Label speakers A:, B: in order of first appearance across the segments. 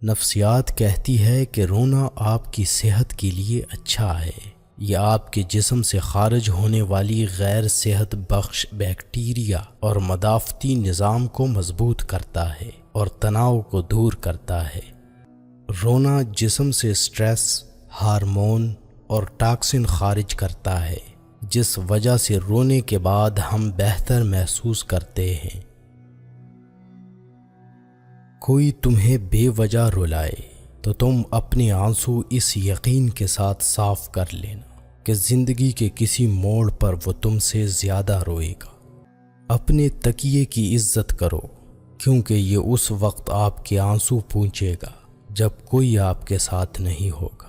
A: نفسیات کہتی ہے کہ رونا آپ کی صحت کے لیے اچھا ہے۔ یہ آپ کے جسم سے خارج ہونے والی غیر صحت بخش بیکٹیریا اور مدافعتی نظام کو مضبوط کرتا ہے اور تناؤ کو دور کرتا ہے۔ رونا جسم سے سٹریس، ہارمون اور ٹاکسن خارج کرتا ہے، جس وجہ سے رونے کے بعد ہم بہتر محسوس کرتے ہیں۔ کوئی تمہیں بے وجہ رلائے تو تم اپنے آنسو اس یقین کے ساتھ صاف کر لینا کہ زندگی کے کسی موڑ پر وہ تم سے زیادہ روئے گا۔ اپنے تکیے کی عزت کرو، کیونکہ یہ اس وقت آپ کے آنسو پونچھے گا جب کوئی آپ کے ساتھ نہیں ہوگا۔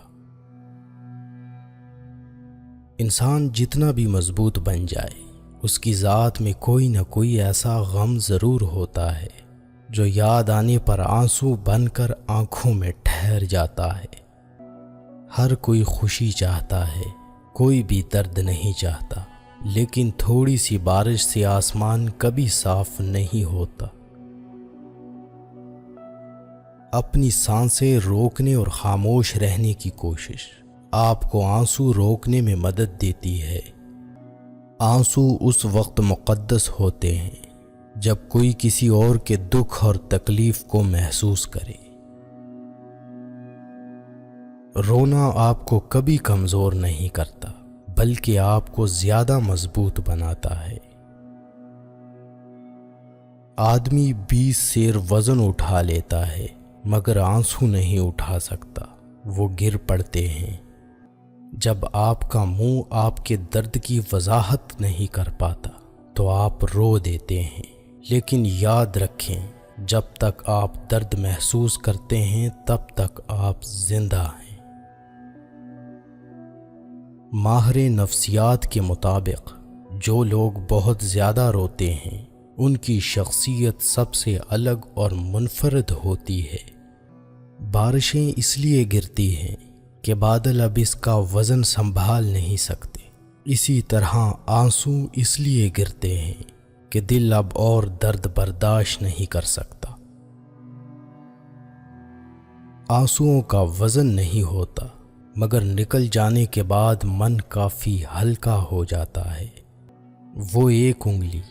A: انسان جتنا بھی مضبوط بن جائے، اس کی ذات میں کوئی نہ کوئی ایسا غم ضرور ہوتا ہے جو یاد آنے پر آنسو بن کر آنکھوں میں ٹھہر جاتا ہے۔ ہر کوئی خوشی چاہتا ہے، کوئی بھی درد نہیں چاہتا، لیکن تھوڑی سی بارش سے آسمان کبھی صاف نہیں ہوتا۔ اپنی سانسیں روکنے اور خاموش رہنے کی کوشش آپ کو آنسو روکنے میں مدد دیتی ہے۔ آنسو اس وقت مقدس ہوتے ہیں جب کوئی کسی اور کے دکھ اور تکلیف کو محسوس کرے۔ رونا آپ کو کبھی کمزور نہیں کرتا، بلکہ آپ کو زیادہ مضبوط بناتا ہے۔ آدمی 20 سیر وزن اٹھا لیتا ہے مگر آنسو نہیں اٹھا سکتا، وہ گر پڑتے ہیں۔ جب آپ کا منہ آپ کے درد کی وضاحت نہیں کر پاتا تو آپ رو دیتے ہیں، لیکن یاد رکھیں جب تک آپ درد محسوس کرتے ہیں تب تک آپ زندہ ہیں۔ ماہر نفسیات کے مطابق جو لوگ بہت زیادہ روتے ہیں ان کی شخصیت سب سے الگ اور منفرد ہوتی ہے۔ بارشیں اس لیے گرتی ہیں کہ بادل اب اس کا وزن سنبھال نہیں سکتے، اسی طرح آنسو اس لیے گرتے ہیں کہ دل اب اور درد برداشت نہیں کر سکتا۔ آنسوؤں کا وزن نہیں ہوتا، مگر نکل جانے کے بعد من کافی ہلکا ہو جاتا ہے۔ وہ ایک انگلی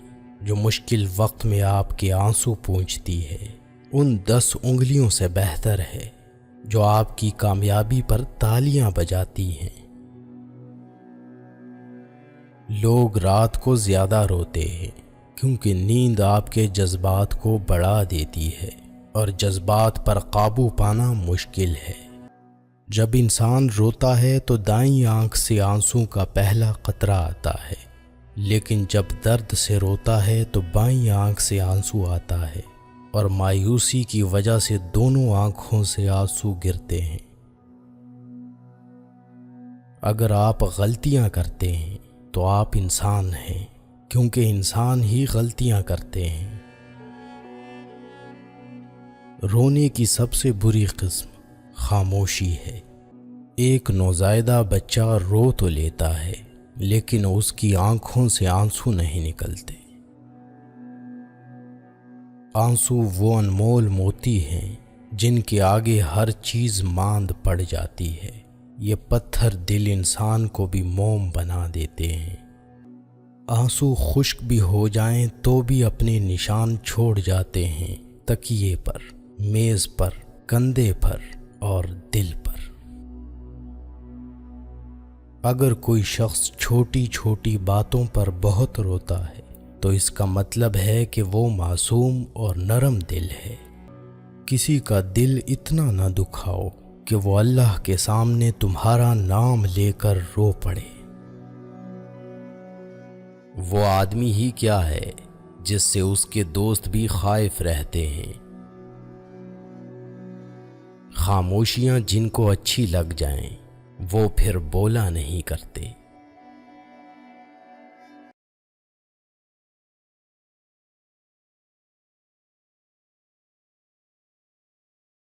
A: جو مشکل وقت میں آپ کے آنسو پونچھتی ہے، ان 10 انگلیوں سے بہتر ہے جو آپ کی کامیابی پر تالیاں بجاتی ہیں۔ لوگ رات کو زیادہ روتے ہیں کیونکہ نیند آپ کے جذبات کو بڑھا دیتی ہے اور جذبات پر قابو پانا مشکل ہے۔ جب انسان روتا ہے تو دائیں آنکھ سے آنسو کا پہلا قطرہ آتا ہے، لیکن جب درد سے روتا ہے تو بائیں آنکھ سے آنسو آتا ہے اور مایوسی کی وجہ سے دونوں آنکھوں سے آنسو گرتے ہیں۔ اگر آپ غلطیاں کرتے ہیں تو آپ انسان ہیں، کیونکہ انسان ہی غلطیاں کرتے ہیں۔ رونے کی سب سے بری قسم خاموشی ہے۔ ایک نوزائیدہ بچہ رو تو لیتا ہے، لیکن اس کی آنکھوں سے آنسو نہیں نکلتے۔ آنسو وہ انمول موتی ہیں جن کے آگے ہر چیز ماند پڑ جاتی ہے۔ یہ پتھر دل انسان کو بھی موم بنا دیتے ہیں۔ آنسو خشک بھی ہو جائیں تو بھی اپنے نشان چھوڑ جاتے ہیں، تکیے پر، میز پر، کندھے پر اور دل پر۔ اگر کوئی شخص چھوٹی چھوٹی باتوں پر بہت روتا ہے تو اس کا مطلب ہے کہ وہ معصوم اور نرم دل ہے۔ کسی کا دل اتنا نہ دکھاؤ کہ وہ اللہ کے سامنے تمہارا نام لے کر رو پڑے۔ وہ آدمی ہی کیا ہے جس سے اس کے دوست بھی خائف رہتے ہیں۔ خاموشیاں جن کو اچھی لگ جائیں وہ پھر بولا نہیں کرتے۔